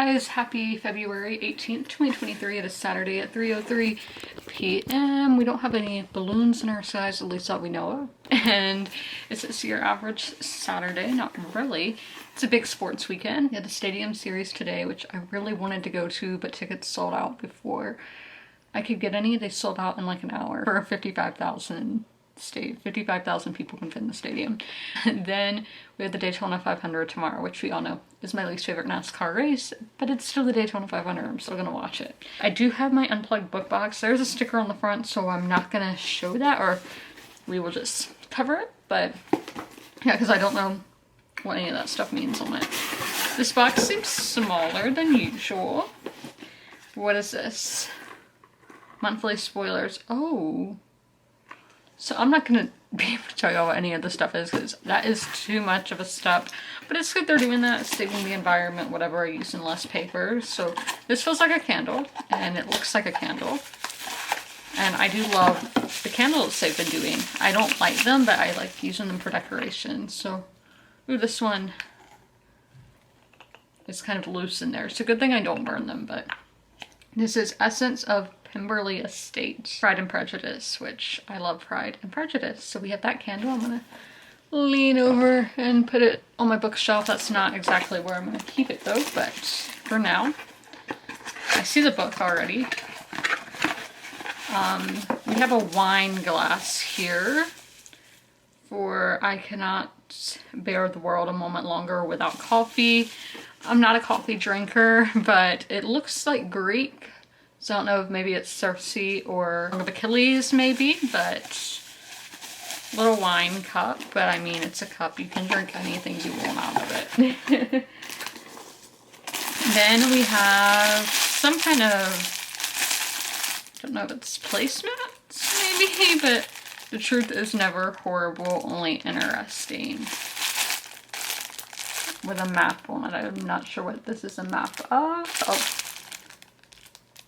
guys, happy February 18th, 2023. It is Saturday at 3:03 p.m. We don't have any balloons in our skies, at least that we know of. And it's your average Saturday, not really. It's a big sports weekend. We had the Stadium Series today, which I really wanted to go to, but tickets sold out before I could get any. They sold out in like an hour for 55,000 people can fit in the stadium. And then we have the Daytona 500 tomorrow, which we all know is my least favorite NASCAR race, but it's still the Daytona 500. I'm still gonna watch it. I do have my Unplugged book box. There's a sticker on the front, so I'm not gonna show that, or we will just cover it. But yeah, because I don't know what any of that stuff means on it. This box seems smaller than usual. What is this? Monthly spoilers. Oh. So I'm not gonna be able to tell you what any of the stuff is because that is too much of a step. But it's good they're doing that, saving the environment, whatever, using less paper. So this feels like a candle and it looks like a candle. And I do love the candles they've been doing. I don't light them, but I like using them for decoration. So, ooh, this one is kind of loose in there. It's a good thing I don't burn them, but this is Essence of Pemberley Estate, Pride and Prejudice, which I love Pride and Prejudice. So we have that candle. I'm gonna lean over and put it on my bookshelf. That's not exactly where I'm gonna keep it though, but for now. I see the book already. We have a wine glass here for I Cannot Bear the World a Moment Longer Without Coffee. I'm not a coffee drinker, but it looks like Greek. So I don't know if maybe it's Circe or of Achilles maybe, but little wine cup. But I mean, it's a cup. You can drink anything you want out of it. Then we have some kind of, I don't know if it's placemats maybe, but the truth is never horrible, only interesting. With a map on it. I'm not sure what this is a map of. Oh.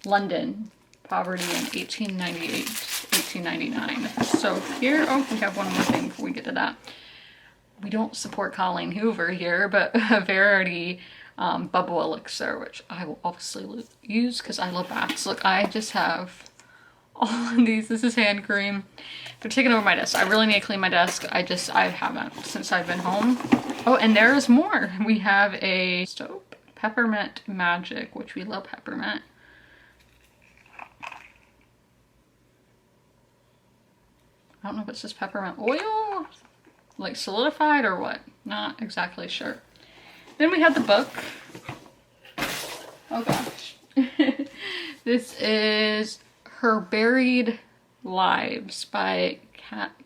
London, poverty in 1898, 1899. So here, oh, we have one more thing before we get to that. We don't support Colleen Hoover here, but a Verity bubble elixir, which I will obviously use because I love baths. Look, I just have all of these. This is hand cream. They're taking over my desk. I really need to clean my desk. I haven't since I've been home. Oh, and there's more. We have a soap, Peppermint Magic, which we love peppermint. I don't know if it says peppermint oil, like solidified or what. Not exactly sure. Then we have the book. Oh gosh. This is Her Buried Lives by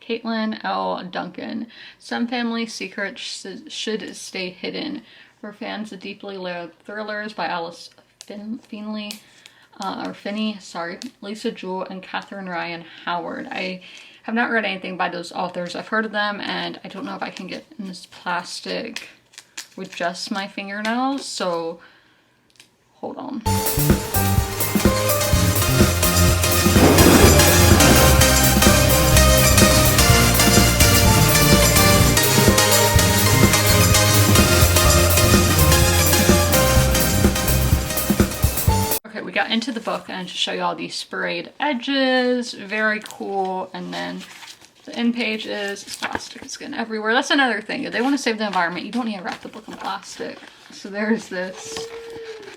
Caitlin L. Duncan. Some family secrets should stay hidden. For fans of deeply layered thrillers by Alice Finney, Lisa Jewell, and Catherine Ryan Howard. I have not read anything by those authors. I've heard of them, and I don't know if I can get in this plastic with just my fingernails, so hold on. We got into the book and to show you all these sprayed edges, very cool. And then the end page is plastic is getting everywhere. That's another thing. If they want to save the environment, you don't need to wrap the book in plastic. So there's this.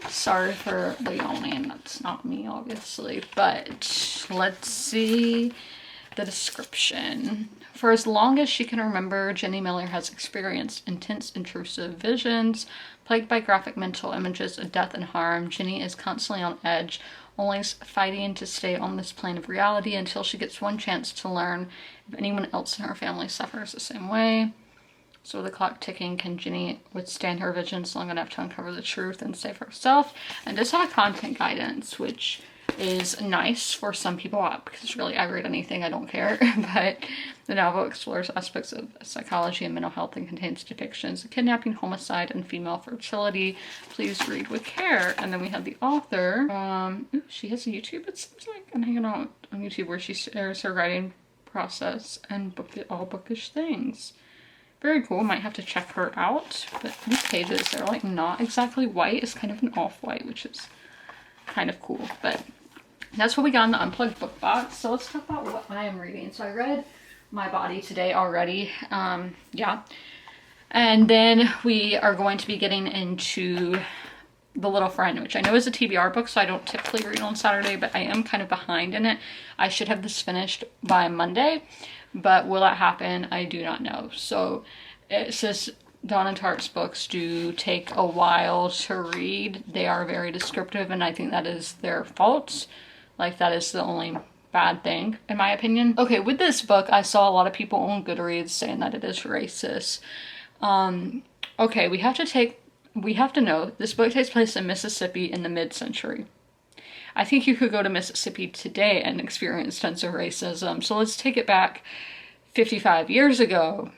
Sorry for the yawning. That's not me, obviously. But let's see the description. For as long as she can remember, Jenny Miller has experienced intense, intrusive visions. Plagued by graphic mental images of death and harm, Jenny is constantly on edge, always fighting to stay on this plane of reality until she gets one chance to learn if anyone else in her family suffers the same way. So with the clock ticking, can Jenny withstand her visions long enough to uncover the truth and save herself? And does have a content guidance, which is nice for some people because really I read anything, I don't care. But the novel explores aspects of psychology and mental health and contains depictions of kidnapping, homicide, and female fertility. Please read with care. And then we have the author. She has a YouTube, it seems like. I'm hanging out on YouTube where she shares her writing process and all bookish things. very cool. Might have to check her out. But these pages, they're like not exactly white. It's kind of an off-white, which is kind of cool. But that's what we got in the Unplugged Book Box. So let's talk about what I am reading. So I read My Body today already. Yeah. And then we are going to be getting into The Little Friend, which I know is a TBR book, so I don't typically read on Saturday, but I am kind of behind in it. I should have this finished by Monday, but will it happen? I do not know. So it says Dawn and Tart's books do take a while to read. They are very descriptive, and I think that is their fault. Like, that is the only bad thing, in my opinion. Okay, with this book, I saw a lot of people on Goodreads saying that it is racist. Okay, we have to know this book takes place in Mississippi in the mid-century. I think you could go to Mississippi today and experience tons of racism. So let's take it back 55 years ago.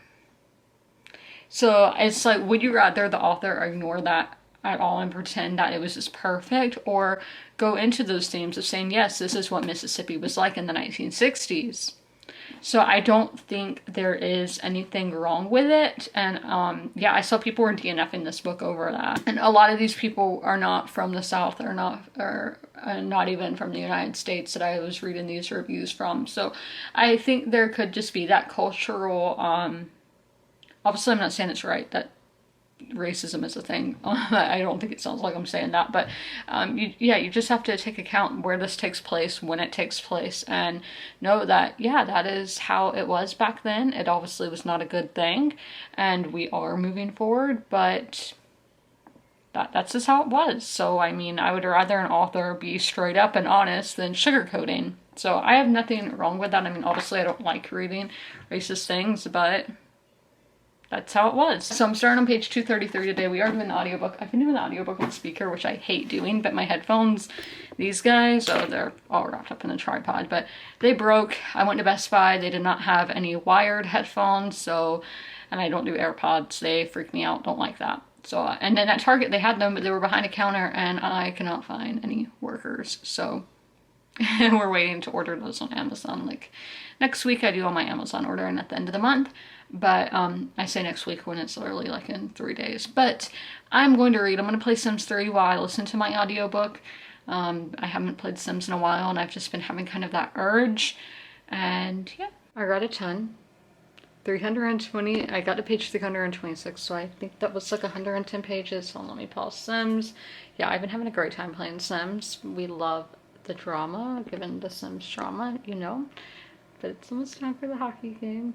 So it's like, would you rather the author ignore that at all and pretend that it was just perfect, or go into those themes of saying, yes, this is what Mississippi was like in the 1960s? So I don't think there is anything wrong with it. And yeah, I saw people were DNFing this book over that. And a lot of these people are not from the South, or not even from the United States that I was reading these reviews from. So I think there could just be that cultural, obviously I'm not saying it's right that racism is a thing. I don't think it sounds like I'm saying that, but you just have to take account where this takes place, when it takes place, and know that, yeah, that is how it was back then. It obviously was not a good thing, and we are moving forward, but that's just how it was. So, I mean, I would rather an author be straight up and honest than sugarcoating. So I have nothing wrong with that. I mean, obviously I don't like reading racist things, but that's how it was. So I'm starting on page 233 today. We are doing the audiobook. I've been doing the audiobook on speaker, which I hate doing, but my headphones, these guys, oh, they're all wrapped up in a tripod, but they broke. I went to Best Buy. They did not have any wired headphones, so, and I don't do AirPods. They freak me out. Don't like that. So, and then at Target they had them, but they were behind a counter, and I cannot find any workers. So we're waiting to order those on Amazon. Like next week I do all my Amazon ordering at the end of the month. But I say next week when it's literally like in 3 days. But I'm going to read. I'm going to play Sims 3 while I listen to my audiobook. I haven't played Sims in a while, and I've just been having kind of that urge. And yeah, I read a ton. 320, I got to page 326, so I think that was like 110 pages. So let me pause Sims. Yeah, I've been having a great time playing Sims. We love the drama, given the Sims drama, you know. But it's almost time for the hockey game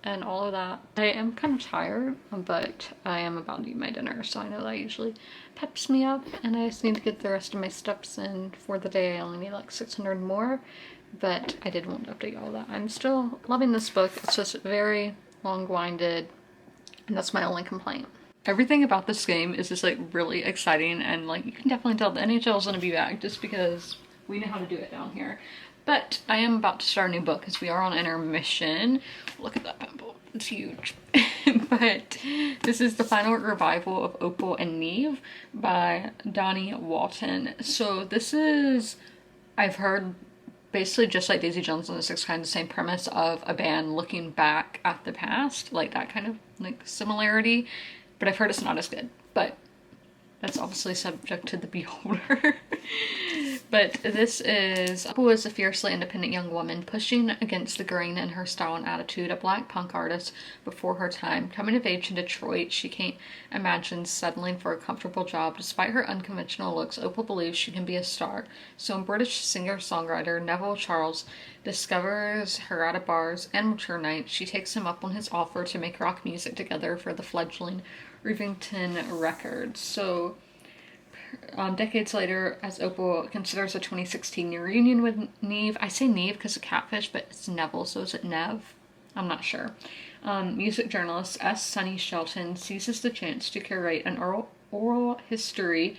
and all of that. I am kind of tired, but I am about to eat my dinner, so I know that usually peps me up, and I just need to get the rest of my steps in for the day. I only need like 600 more, but I did want to update all that. I'm still loving this book. It's just very long-winded, and that's my only complaint. Everything about this game is just like really exciting, and like you can definitely tell the NHL is going to be back just because we know how to do it down here. But I am about to start a new book because we are on intermission. Look at that pimple. It's huge. But this is the final revival of Opal and Neve by Donnie Walton. So this is, I've heard, basically just like Daisy Jones and the Six, kind of the same premise of a band looking back at the past. Like that kind of like similarity. But I've heard it's not as good. But that's obviously subject to the beholder. But this is, Opal is a fiercely independent young woman pushing against the grain in her style and attitude, a black punk artist before her time. Coming of age in Detroit, she can't imagine settling for a comfortable job. Despite her unconventional looks, Opal believes she can be a star. So when British singer-songwriter Neville Charles discovers her at a bars and mature night, she takes him up on his offer to make rock music together for the fledgling Rivington Records. So decades later, as Opal considers a 2016 reunion with Neve, I say Neve because of catfish, but it's Neville, so is it Nev? I'm not sure. Music journalist S. Sunny Shelton seizes the chance to curate an oral history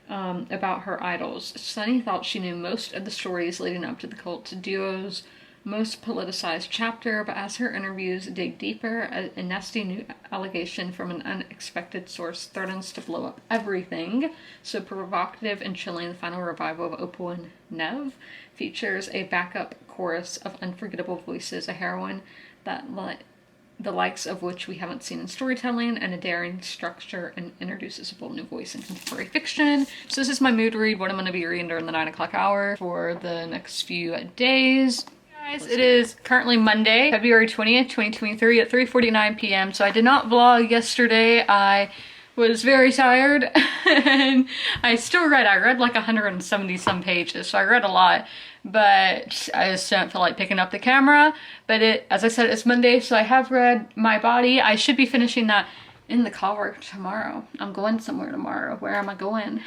about her idols. Sunny thought she knew most of the stories leading up to the cult duo's most politicized chapter, but as her interviews dig deeper, a nasty new allegation from an unexpected source threatens to blow up everything. So provocative and chilling, the final revival of Opal and Nev features a backup chorus of unforgettable voices, a heroine that the likes of which we haven't seen in storytelling, and a daring structure, and introduces a bold new voice in contemporary fiction. So this is my mood read, what I'm going to be reading during the 9 o'clock hour for the next few days. Guys, it is currently Monday, February 20th, 2023 at 3:49 p.m. So I did not vlog yesterday. I was very tired and I read like 170 some pages, so I read a lot, but I just didn't feel like picking up the camera. But as I said, it's Monday, so I have read My Body. I should be finishing that in the car tomorrow. I'm going somewhere tomorrow. Where am I going?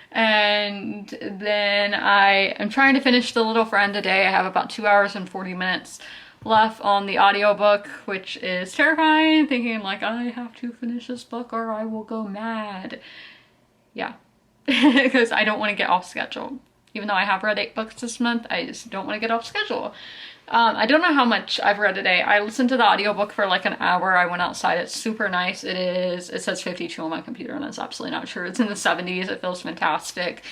And then I am trying to finish The Little Friend today. I have about 2 hours and 40 minutes left on the audiobook, which is terrifying, thinking like I have to finish this book or I will go mad. Yeah, because I don't want to get off schedule. Even though I have read 8 books this month, I just don't want to get off schedule. I don't know how much I've read today. I listened to the audiobook for like an hour. I went outside. It's super nice. It says 52 on my computer, and that's absolutely not true. It's in the 70s. It feels fantastic.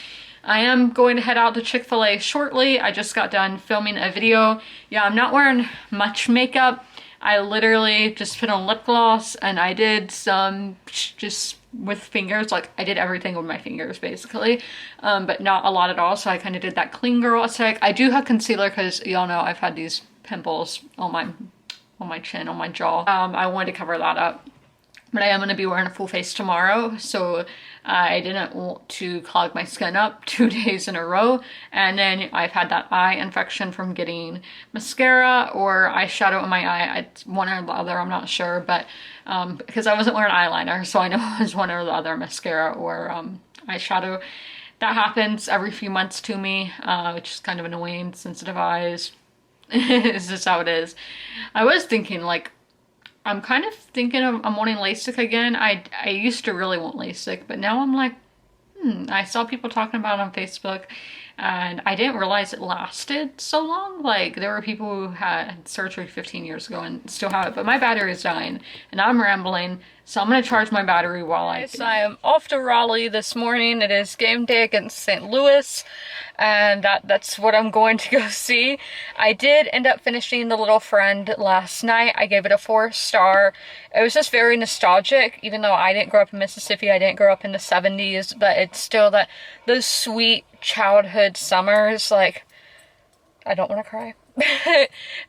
I am going to head out to Chick-fil-A shortly. I just got done filming a video. Yeah, I'm not wearing much makeup. I literally just put on lip gloss, and I did some just with fingers, like I did everything with my fingers basically, but not a lot at all. So I kind of did that clean girl aesthetic. I do have concealer because y'all know I've had these pimples on my chin, on my jaw. I wanted to cover that up. But I am going to be wearing a full face tomorrow, so I didn't want to clog my skin up 2 days in a row. And then I've had that eye infection from getting mascara or eyeshadow in my eye. It's one or the other, I'm not sure, but because I wasn't wearing eyeliner, so I know it was one or the other, mascara or eyeshadow. That happens every few months to me, which is kind of annoying. Sensitive eyes. It's just how it is. I was thinking, like, I'm kind of thinking I'm wanting LASIK again. I used to really want LASIK, but now I'm like, I saw people talking about it on Facebook, and I didn't realize it lasted so long. Like, there were people who had surgery 15 years ago and still have it, but my battery is dying, and I'm rambling, so I'm going to charge my battery while I am off to Raleigh this morning. It is game day against St. Louis, and that's what I'm going to go see. I did end up finishing The Little Friend last night. I gave it a 4-star. It was just very nostalgic, even though I didn't grow up in Mississippi. I didn't grow up in the 70s, but it's still those sweet childhood summers. Like, I don't want to cry.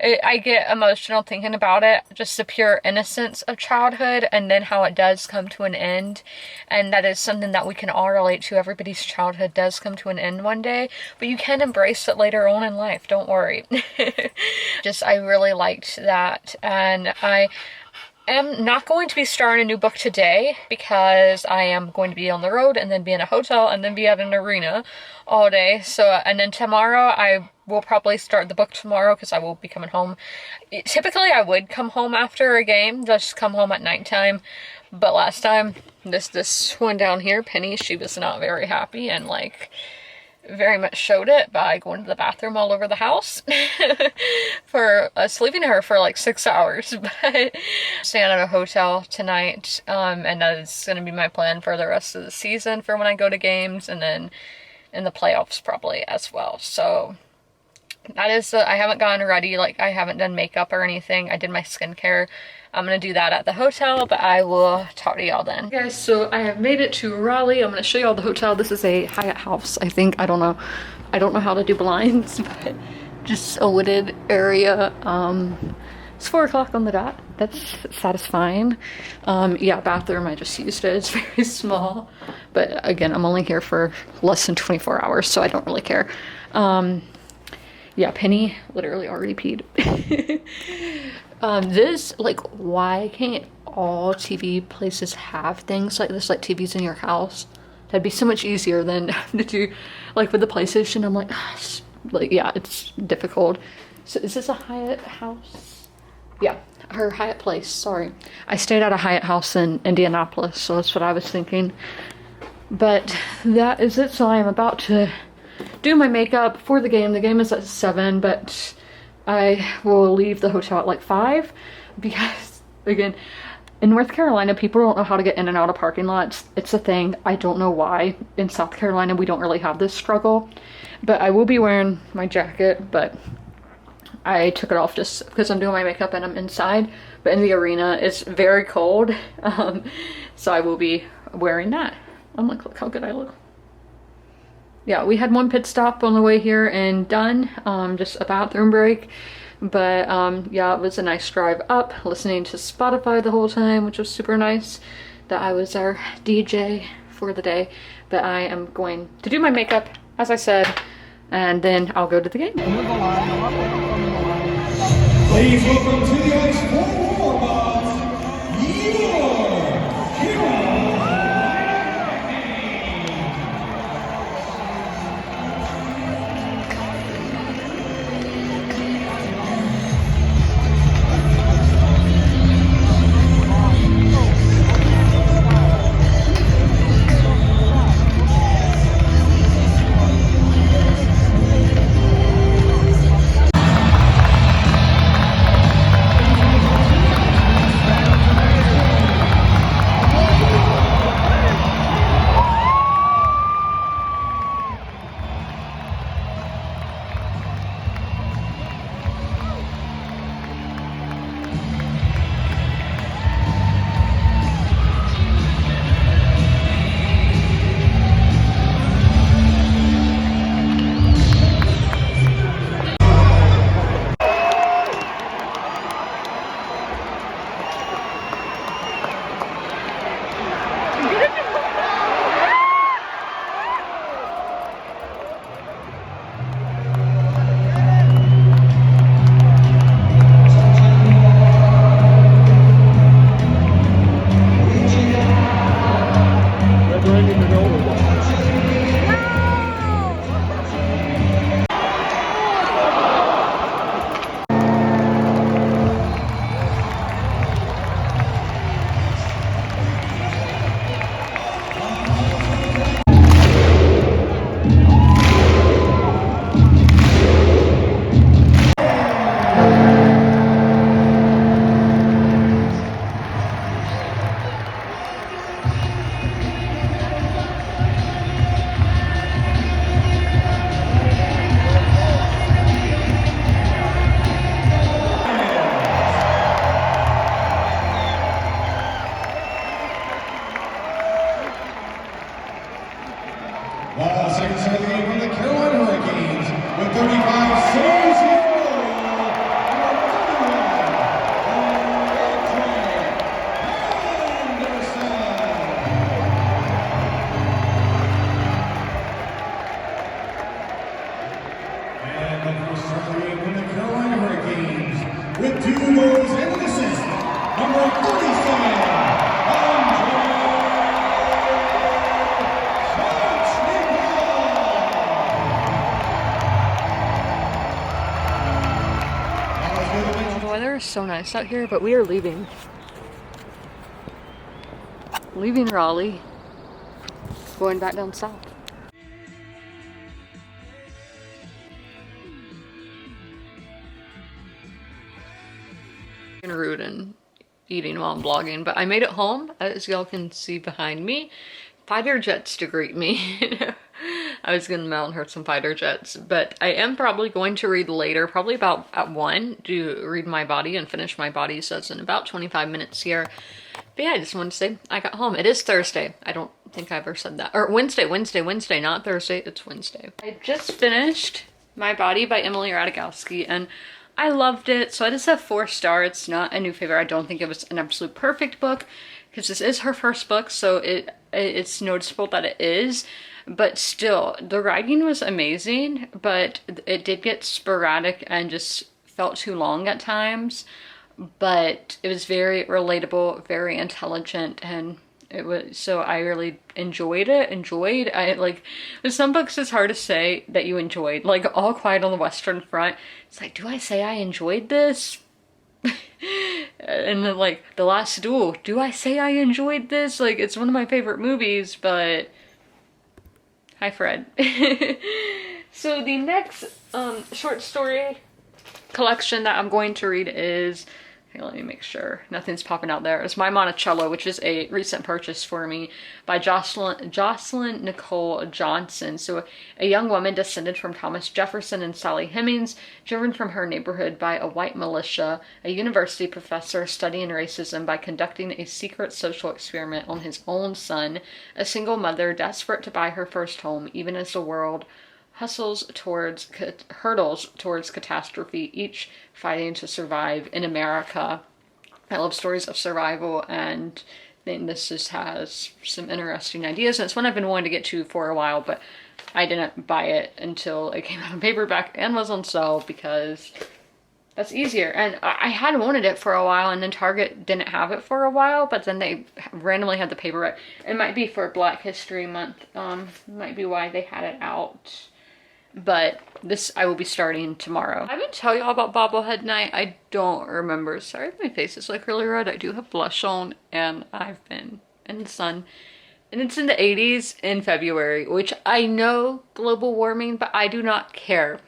I get emotional thinking about it, just the pure innocence of childhood, and then how it does come to an end. And that is something that we can all relate to. Everybody's childhood does come to an end one day, but you can embrace it later on in life, don't worry. I really liked that. And I am not going to be starting a new book today because I am going to be on the road and then be in a hotel and then be at an arena all day. So, and then tomorrow I will probably start the book tomorrow because I will be coming home. Typically I would come home after a game, just come home at nighttime. But last time, this one down here, Penny, she was not very happy and like very much showed it by going to the bathroom all over the house for us leaving her for like 6 hours. But staying at a hotel tonight, and that is going to be my plan for the rest of the season for when I go to games, and then in the playoffs probably as well. So that is, I haven't gotten ready, like I haven't done makeup or anything. I did my skincare. I'm gonna do that at the hotel, but I will talk to y'all then. Guys, so I have made it to Raleigh. I'm gonna show y'all the hotel. This is a Hyatt house, I think. I don't know how to do blinds, but just a wooded area. It's 4 o'clock on the dot. That's satisfying. Yeah, bathroom, I just used it. It's very small, but again, I'm only here for less than 24 hours, so I don't really care. Yeah, Penny literally already peed. Why can't all TV places have things like this, like TVs in your house? That'd be so much easier than to do, like with the PlayStation. I'm like, gosh, like, yeah, it's difficult. So is this a Hyatt house? Yeah, her Hyatt place, sorry. I stayed at a Hyatt house in Indianapolis, so that's what I was thinking. But that is it, so I am about to do my makeup for the game. The game is at 7, but I will leave the hotel at like 5 because, again, in North Carolina, people don't know how to get in and out of parking lots. It's a thing. I don't know why. In South Carolina, we don't really have this struggle. But I will be wearing my jacket, but I took it off just because I'm doing my makeup and I'm inside, but in the arena it's very cold. So I will be wearing that. I'm like, look how good I look. Yeah, we had one pit stop on the way here and done, just a bathroom break. But yeah, it was a nice drive up, listening to Spotify the whole time, which was super nice that I was our DJ for the day. But I am going to do my makeup, as I said, and then I'll go to the game. Please welcome to the ice for warm-ups, your hero. The second set of the game from the Carolina Hurricanes with 35 saves in a row. And the first set of the game from the Carolina Hurricanes with 2 goals and an assist, number 37. The weather is so nice out here, but we are leaving. Leaving Raleigh, going back down south. Rude and eating while I'm vlogging, but I made it home, as y'all can see behind me. Fighter jets to greet me. I was gonna mount her some fighter jets, but I am probably going to read later, probably about at 1, to read my body and finish my body, so it's in about 25 minutes here. But yeah, I just wanted to say I got home. It is Thursday. I don't think I ever said that. Or Wednesday, not Thursday, it's Wednesday. I just finished My Body by Emily Ratajkowski, and I loved it. So I just have 4 stars. It's not a new favorite. I don't think it was an absolute perfect book, because this is her first book, so it's noticeable that it is. But still, the writing was amazing, but it did get sporadic and just felt too long at times. But it was very relatable, very intelligent, and it was, so I really enjoyed it. I like, with some books it's hard to say that you enjoyed, like All Quiet on the Western Front. It's like, do I say I enjoyed this? And then like The Last Duel, do I say I enjoyed this? Like, it's one of my favorite movies, but hi Fred. So the next short story collection that I'm going to read is Okay, let me make sure nothing's popping out there. It's My Monticello, which is a recent purchase for me by Jocelyn Nicole Johnson. So a young woman descended from Thomas Jefferson and Sally Hemings, driven from her neighborhood by a white militia, a university professor studying racism by conducting a secret social experiment on his own son, a single mother desperate to buy her first home, even as the world hurdles towards catastrophe, each fighting to survive in America. I love stories of survival, and I think this just has some interesting ideas. And it's one I've been wanting to get to for a while, but I didn't buy it until it came out in paperback and was on sale because that's easier. And I had wanted it for a while, and then Target didn't have it for a while, but then they randomly had the paperback. It might be for Black History Month. Might be why they had it out. But this I will be starting tomorrow. I didn't tell y'all about Bobblehead Night. I don't remember. Sorry if my face is like really red. I do have blush on, and I've been in the sun. And it's in the 80s in February, which I know global warming, but I do not care.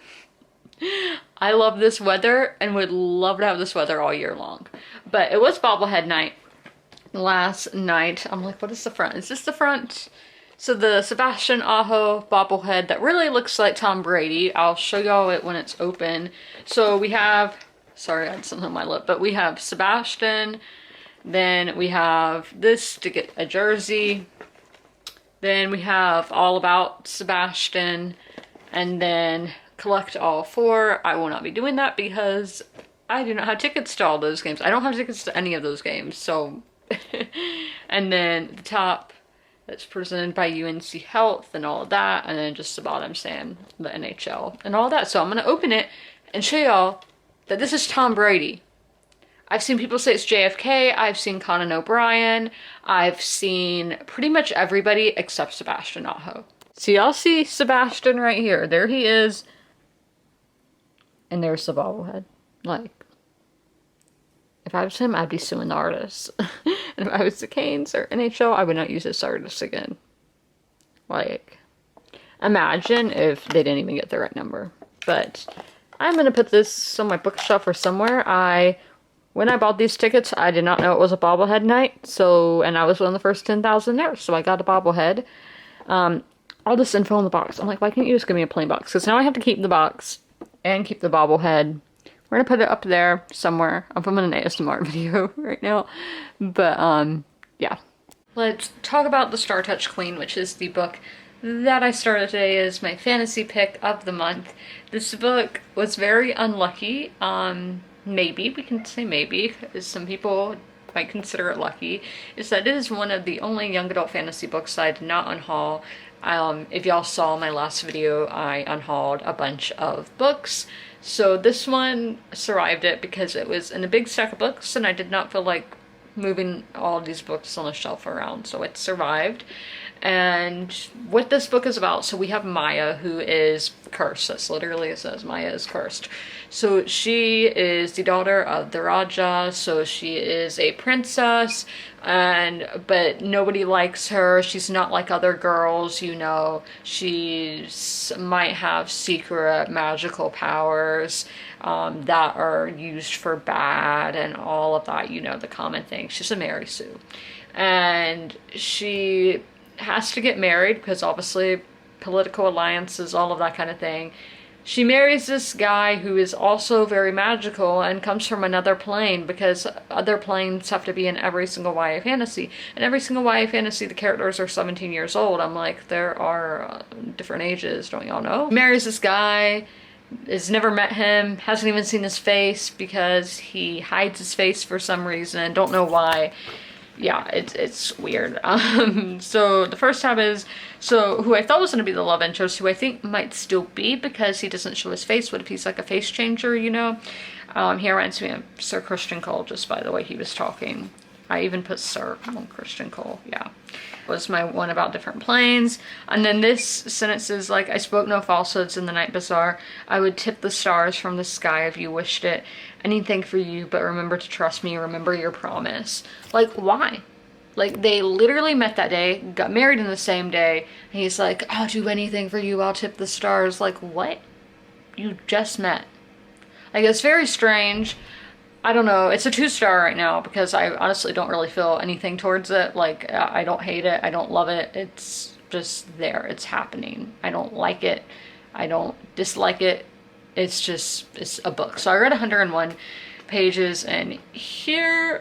I love this weather and would love to have this weather all year long. But it was Bobblehead Night last night. I'm like, what is the front? Is this the front? So the Sebastian Aho bobblehead that really looks like Tom Brady. I'll show y'all it when it's open. So we have, sorry I had something on my lip, but we have Sebastian. Then we have this to get a jersey. Then we have All About Sebastian. And then collect all four. I will not be doing that because I do not have tickets to all those games. I don't have tickets to any of those games. So, and then the top, that's presented by UNC Health and all of that. And then just the bottom saying the NHL and all that. So I'm going to open it and show y'all that this is Tom Brady. I've seen people say it's JFK. I've seen Conan O'Brien. I've seen pretty much everybody except Sebastian Aho. So y'all see Sebastian right here. There he is. And there's the bobblehead. Like, if I was him, I'd be suing the artists. And if I was the Canes or NHL, I would not use this artist again. Like, imagine if they didn't even get the right number. But I'm going to put this on my bookshelf or somewhere. When I bought these tickets, I did not know it was a bobblehead night. So, and I was one of the first 10,000 there. So I got a bobblehead. All this info in the box. I'm like, why can't you just give me a plain box? Because now I have to keep the box and keep the bobblehead. We're gonna put it up there somewhere. I'm filming an ASMR video right now. But, yeah. Let's talk about The Star Touch Queen, which is the book that I started today as my fantasy pick of the month. This book was very unlucky. Maybe, we can say maybe, because some people might consider it lucky, is that it is one of the only young adult fantasy books I did not unhaul. If y'all saw my last video, I unhauled a bunch of books. So this one survived it because it was in a big stack of books and I did not feel like moving all these books on the shelf around. So it survived. And what this book is about, so we have Maya, who is cursed. That's literally, it says Maya is cursed. So she is the daughter of the Raja, so she is a princess, but nobody likes her. She's not like other girls, you know. She might have secret magical powers that are used for bad and all of that, you know, the common thing. She's a Mary Sue. And she has to get married because obviously political alliances, all of that kind of thing. She marries this guy who is also very magical and comes from another plane because other planes have to be in every single YA fantasy. And every single YA fantasy, the characters are 17 years old. I'm like, there are different ages, don't y'all know? Marries this guy, has never met him, hasn't even seen his face because he hides his face for some reason, don't know why. Yeah, it's weird. So the first time is, so who I thought was going to be the love interest, who I think might still be because he doesn't show his face. What if he's like a face changer, you know? He reminds me of Sir Christian Cole, just by the way he was talking. I even put Sir on Christian Cole, yeah. Was my one about different planes. And then this sentence is like, I spoke no falsehoods in the night bazaar. I would tip the stars from the sky if you wished it. Anything for you, but remember to trust me, remember your promise. Like, why? Like, they literally met that day, got married in the same day, and he's like, I'll do anything for you, I'll tip the stars. Like, what? You just met. Like, it's very strange. I don't know. It's a 2-star right now because I honestly don't really feel anything towards it. Like, I don't hate it. I don't love it. It's just there. It's happening. I don't like it. I don't dislike it. It's a book. So I read 101 pages, and here,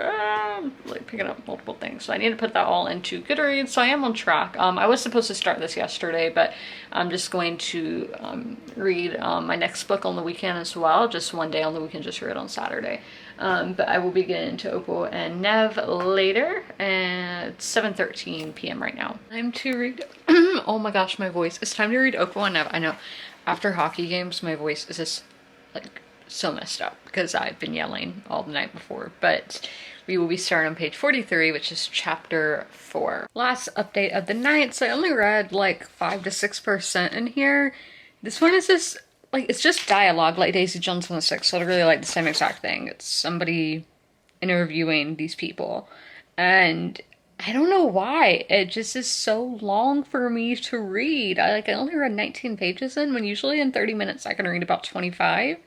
like picking up multiple things. So I need to put that all into Goodreads. So I am on track. I was supposed to start this yesterday, but I'm just going to read my next book on the weekend as well. Just one day on the weekend, just read on Saturday. But I will be getting into Opal and Nev later, and it's 7:13 p.m. right now. Time to read. Oh my gosh, my voice. It's time to read Opal and Nev. I know after hockey games, my voice is just like so messed up because I've been yelling all the night before, but we will be starting on page 43, which is chapter 4. Last update of the night, so I only read like 5 to 6% in here. This one is just like, it's just dialogue like Daisy Jones and the Six, literally like the same exact thing. It's somebody interviewing these people, and I don't know why it just is so long for me to read. I only read 19 pages in, when usually in 30 minutes I can read about 25.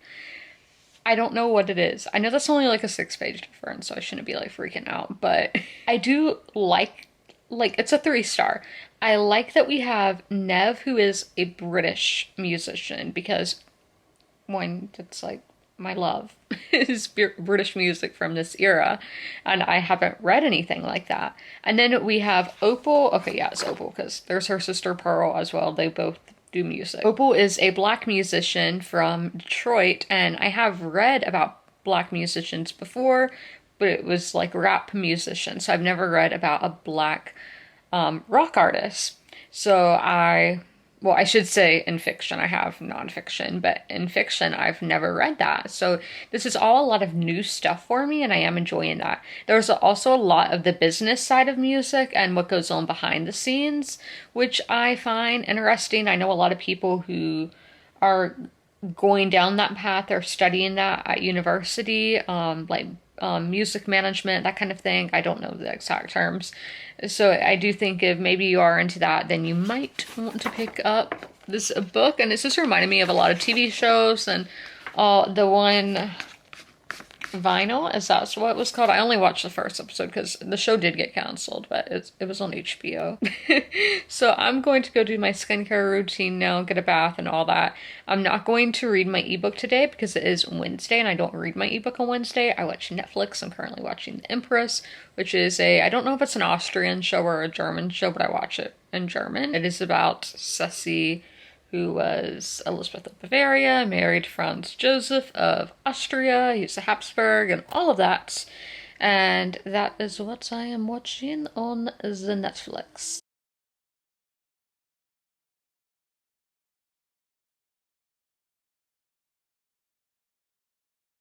I don't know what it is. I know that's only like a 6-page difference, so I shouldn't be like freaking out, but I do like it's a 3-star. I like that we have Nev, who is a British musician, because one, that's like my love is British music from this era, and I haven't read anything like that. And then we have Opal. Okay, yeah, it's Opal because there's her sister Pearl as well. They both do music. Opal is a black musician from Detroit, and I have read about black musicians before, but it was like rap musicians. So I've never read about a black rock artist. So I should say in fiction, I have nonfiction, but in fiction, I've never read that. So this is all a lot of new stuff for me, and I am enjoying that. There's also a lot of the business side of music and what goes on behind the scenes, which I find interesting. I know a lot of people who are going down that path or studying that at university, music management, that kind of thing. I don't know the exact terms. So I do think if maybe you are into that, then you might want to pick up this book. And it's just reminded me of a lot of TV shows, and the one Vinyl, is that what it was called? I only watched the first episode because the show did get canceled, but it was on HBO. So I'm going to go do my skincare routine now, get a bath and all that. I'm not going to read my ebook today because it is Wednesday, and I don't read my ebook on Wednesday. I watch Netflix. I'm currently watching The Empress, which is I don't know if it's an Austrian show or a German show, but I watch it in German. It is about Ceci, who was Elizabeth of Bavaria, married Franz Joseph of Austria, he's a Habsburg, and all of that. And that is what I am watching on the Netflix.